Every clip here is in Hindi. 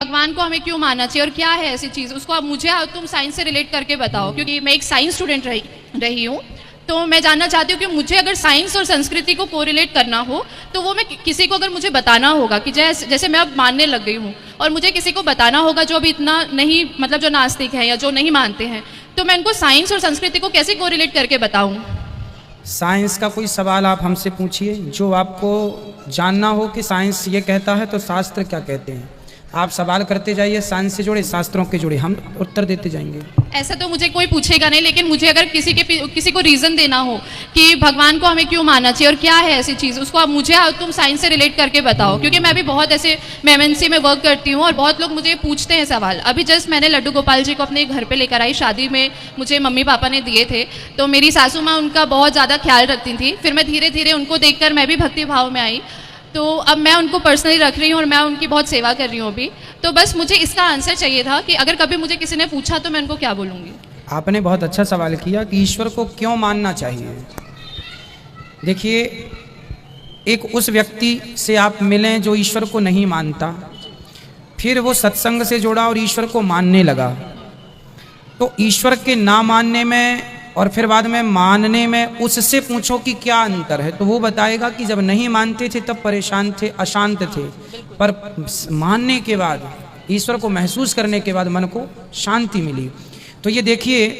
भगवान को हमें क्यों मानना चाहिए और क्या है ऐसी चीज़, उसको अब मुझे तुम साइंस से रिलेट करके बताओ, क्योंकि मैं एक साइंस स्टूडेंट रही हूँ। तो मैं जानना चाहती हूँ कि मुझे अगर साइंस और संस्कृति को कोरिलेट करना हो तो वो मैं किसी को अगर मुझे बताना होगा कि जैसे मैं अब मानने लग गई हूँ और मुझे किसी को बताना होगा जो अभी इतना नहीं, मतलब जो नास्तिक है या जो नहीं मानते हैं, तो मैं उनको साइंस और संस्कृति को कैसे कोरिलेट करके बताऊँ? साइंस का कोई सवाल आप हमसे पूछिए जो आपको जानना हो कि साइंस ये कहता है तो शास्त्र क्या कहते हैं। आप सवाल करते जाइए, साइंस से जुड़े, शास्त्रों के जुड़े, हम उत्तर देते जाएंगे। ऐसा तो मुझे कोई पूछेगा नहीं, लेकिन मुझे अगर किसी को रीज़न देना हो कि भगवान को हमें क्यों मानना चाहिए और क्या है ऐसी चीज़, उसको अब मुझे तुम साइंस से रिलेट करके बताओ, क्योंकि मैं अभी बहुत ऐसे MNC में वर्क करती हूँ और बहुत लोग मुझे पूछते हैं सवाल। अभी जस्ट मैंने लड्डू गोपाल जी को अपने घर पर लेकर आई, शादी में मुझे मम्मी पापा ने दिए थे, तो मेरी सासू माँ उनका बहुत ज़्यादा ख्याल रखती थी। फिर मैं धीरे धीरे उनको देखकर मैं भी भक्ति भाव में आई, तो अब मैं उनको पर्सनली रख रही हूँ और मैं उनकी बहुत सेवा कर रही हूँ अभी। तो बस मुझे इसका आंसर चाहिए था कि अगर कभी मुझे किसी ने पूछा तो मैं उनको क्या बोलूँगी। आपने बहुत अच्छा सवाल किया कि ईश्वर को क्यों मानना चाहिए। देखिए, एक उस व्यक्ति से आप मिलें जो ईश्वर को नहीं मानता, फिर वो सत्संग से जुड़ा और ईश्वर को मानने लगा, तो ईश्वर के ना मानने में और फिर बाद में मानने में उससे पूछो कि क्या अंतर है, तो वो बताएगा कि जब नहीं मानते थे तब परेशान थे, अशांत थे, पर मानने के बाद, ईश्वर को महसूस करने के बाद मन को शांति मिली। तो ये देखिए,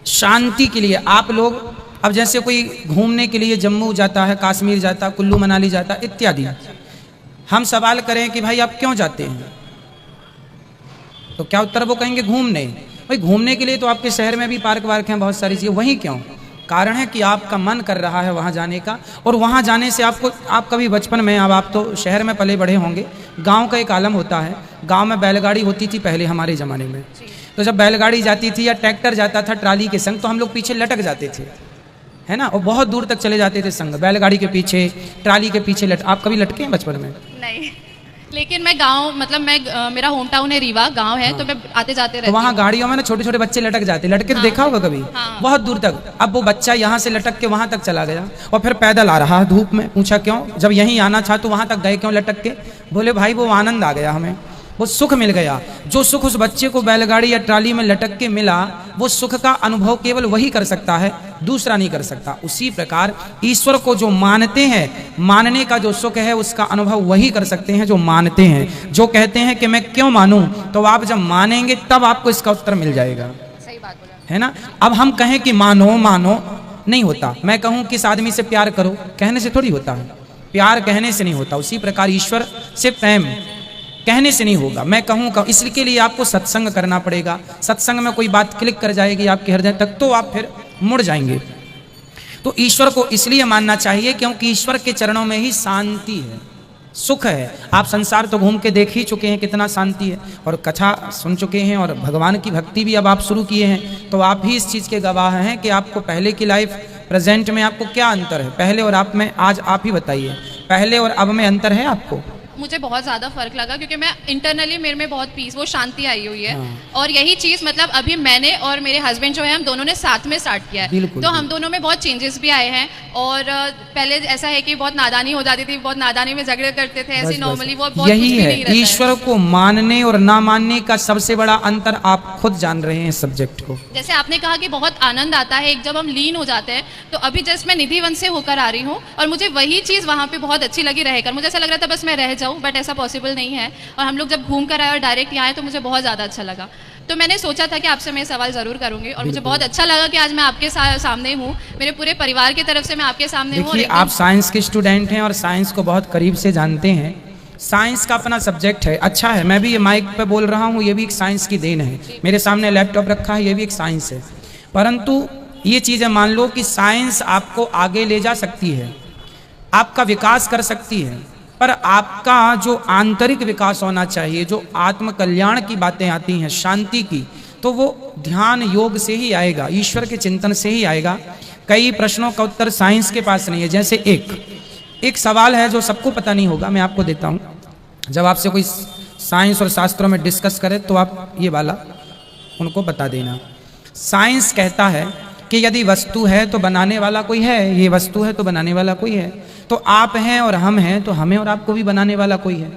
शांति के लिए आप लोग, अब जैसे कोई घूमने के लिए जम्मू जाता है, कश्मीर जाता, कुल्लू मनाली जाता इत्यादि, हम सवाल करें कि भाई आप क्यों जाते हैं, तो क्या उत्तर वो कहेंगे? घूमने। भाई घूमने के लिए तो आपके शहर में भी पार्क वार्क हैं, बहुत सारी चीज़ें, वहीं क्यों? कारण है कि आपका मन कर रहा है वहाँ जाने का, और वहाँ जाने से आप कभी बचपन में, अब आप तो शहर में पले बढ़े होंगे, गांव का एक आलम होता है। गांव में बैलगाड़ी होती थी पहले हमारे ज़माने में, तो जब बैलगाड़ी जाती थी या ट्रैक्टर जाता था ट्राली के संग, तो हम लोग पीछे लटक जाते थे, है ना, और बहुत दूर तक चले जाते थे संग, बैलगाड़ी के पीछे, ट्राली के पीछे। आप कभी लटके हैं बचपन में? नहीं, लेकिन मैं गांव, मतलब मेरा होम टाउन है रीवा, गांव है। हाँ। तो मैं आते जाते रहती हूँ। तो वहाँ गाड़ियों में ना छोटे छोटे बच्चे लटक जाते, लटके। हाँ। देखा होगा कभी? हाँ। बहुत दूर तक। अब वो बच्चा यहाँ से लटक के वहाँ तक चला गया और फिर पैदल आ रहा धूप में। पूछा क्यों? जब यहीं आना था तो वहाँ तक गए क्यों लटक के? बोले भाई वो आनंद आ गया, हमें वो सुख मिल गया। जो सुख उस बच्चे को बैलगाड़ी या ट्राली में लटक के मिला, वो सुख का अनुभव केवल वही कर सकता है, दूसरा नहीं कर सकता। उसी प्रकार ईश्वर को जो मानते हैं, मानने का जो सुख है उसका अनुभव वही कर सकते हैं जो मानते हैं। जो कहते हैं कि मैं क्यों मानूं, तो आप जब मानेंगे तब आपको इसका उत्तर मिल जाएगा। सही बात बोला, है ना। अब हम कहें कि मानो मानो, नहीं होता। मैं कहूं किस आदमी से प्यार करो, कहने से थोड़ी होता है, प्यार कहने से नहीं होता। उसी प्रकार ईश्वर से प्रेम कहने से नहीं होगा। मैं कहूँ इसके लिए आपको सत्संग करना पड़ेगा। सत्संग में कोई बात क्लिक कर जाएगी आपके हृदय तक, तो आप फिर मुड़ जाएंगे। तो ईश्वर को इसलिए मानना चाहिए क्योंकि ईश्वर के चरणों में ही शांति है, सुख है। आप संसार तो घूम के देख ही चुके हैं कितना शांति है, और कथा सुन चुके हैं, और भगवान की भक्ति भी अब आप शुरू किए हैं, तो आप भी इस चीज़ के गवाह हैं कि आपको पहले की लाइफ, प्रेजेंट में आपको क्या अंतर है, पहले और आप में। आज आप ही बताइए, पहले और अब में अंतर है आपको? मुझे बहुत ज़्यादा फर्क लगा, क्योंकि मैं इंटरनली मेरे में बहुत पीस, वो शांति आई हुई है। हाँ। और यही चीज़, मतलब अभी मैंने और मेरे हस्बैंड जो है, हम दोनों ने साथ में स्टार्ट किया है, तो हम दोनों में बहुत चेंजेस भी आए हैं। और पहले ऐसा है कि बहुत नादानी हो जाती थी, बहुत नादानी में झगड़े करते थे, ऐसे नॉर्मली वो बहुत यही है। ईश्वर को मानने और ना मानने का सबसे बड़ा अंतर आप खुद जान रहे हैं इस सब्जेक्ट को। जैसे आपने कहा कि बहुत आनंद आता है एक जब हम लीन हो जाते हैं, तो अभी जस्ट मैं निधि वन से होकर आ रही हूँ और मुझे वही चीज़ वहाँ पे बहुत अच्छी लगी रहकर। मुझे ऐसा लग रहा था बस मैं रह जाऊँ, बट ऐसा पॉसिबल नहीं है। और हम लोग जब घूम कर आए और डायरेक्ट यहाँ आए तो मुझे बहुत ज़्यादा अच्छा लगा। तो मैंने सोचा था कि आपसे मैं सवाल ज़रूर करूंगी, और मुझे बहुत अच्छा लगा कि आज मैं आपके सामने हूँ, मेरे पूरे परिवार की तरफ से मैं आपके सामने हूँ। देखिए, आप साइंस के स्टूडेंट हैं और साइंस को बहुत करीब से जानते हैं। साइंस का अपना सब्जेक्ट है, अच्छा है। मैं भी ये माइक पे बोल रहा हूँ, ये भी एक साइंस की देन है। मेरे सामने लैपटॉप रखा है, ये भी एक साइंस है। परंतु ये चीज़ें मान लो कि साइंस आपको आगे ले जा सकती है, आपका विकास कर सकती है, पर आपका जो आंतरिक विकास होना चाहिए, जो आत्म कल्याण की बातें आती हैं, शांति की, तो वो ध्यान योग से ही आएगा, ईश्वर के चिंतन से ही आएगा। कई प्रश्नों का उत्तर साइंस के पास नहीं है। जैसे एक सवाल है जो सबको पता नहीं होगा, मैं आपको देता हूँ। जब आपसे कोई साइंस और शास्त्रों में डिस्कस करे तो आप ये वाला उनको बता देना। साइंस कहता है कि यदि वस्तु है तो बनाने वाला कोई है, ये वस्तु है तो बनाने वाला कोई है। तो आप हैं और हम हैं, तो हमें और आपको भी बनाने वाला कोई है।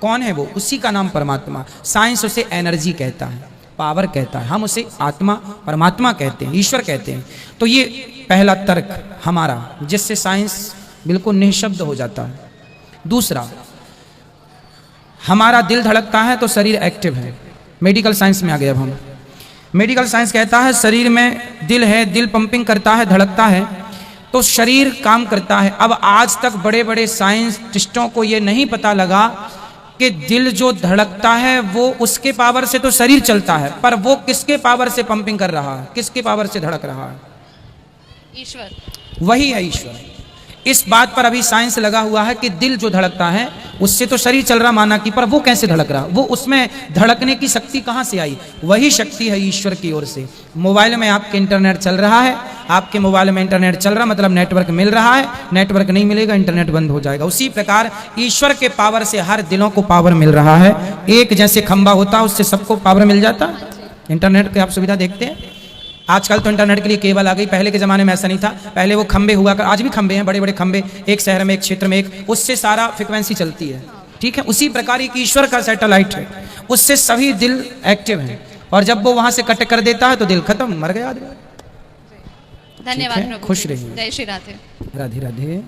कौन है वो? उसी का नाम परमात्मा। साइंस उसे एनर्जी कहता है, पावर कहता है, हम उसे आत्मा परमात्मा कहते हैं, ईश्वर कहते हैं। तो ये पहला तर्क हमारा, जिससे साइंस बिल्कुल निःशब्द हो जाता है। दूसरा, हमारा दिल धड़कता है तो शरीर एक्टिव है। मेडिकल साइंस में आ गए अब हम। मेडिकल साइंस कहता है शरीर में दिल है, दिल पंपिंग करता है, धड़कता है तो शरीर काम करता है। अब आज तक बड़े बड़े साइंटिस्टों को ये नहीं पता लगा कि दिल जो धड़कता है वो उसके पावर से तो शरीर चलता है, पर वो किसके पावर से पंपिंग कर रहा है, किसके पावर से धड़क रहा है? ईश्वर। वही है ईश्वर। इस बात पर अभी साइंस लगा हुआ है कि दिल जो धड़कता है उससे तो शरीर चल रहा माना कि, पर वो कैसे धड़क रहा, वो उसमें धड़कने की शक्ति कहाँ से आई? वही शक्ति है ईश्वर की ओर से। मोबाइल में आपके इंटरनेट चल रहा है, आपके मोबाइल में इंटरनेट चल रहा मतलब नेटवर्क मिल रहा है, नेटवर्क नहीं मिलेगा इंटरनेट बंद हो जाएगा। उसी प्रकार ईश्वर के पावर से हर दिलों को पावर मिल रहा है। एक जैसे खंबा होता है उससे सबको पावर मिल जाता है। इंटरनेट की आप सुविधा देखते हैं, आजकल तो इंटरनेट के लिए केबल आ गई, पहले के ज़माने में ऐसा नहीं था। पहले वो खंबे हुआ कर, आज भी खंबे हैं, बड़े बड़े खंबे, एक शहर में एक क्षेत्र में एक, उससे सारा फ्रिक्वेंसी चलती है। ठीक है, उसी प्रकार एक ईश्वर का सैटेलाइट है, उससे सभी दिल एक्टिव हैं, और जब वो वहां से कट कर देता है तो दिल खत्म, मर गया आदमी। धन्यवाद प्रभु। खुश रहिए। जय श्री राधे। राधे राधे।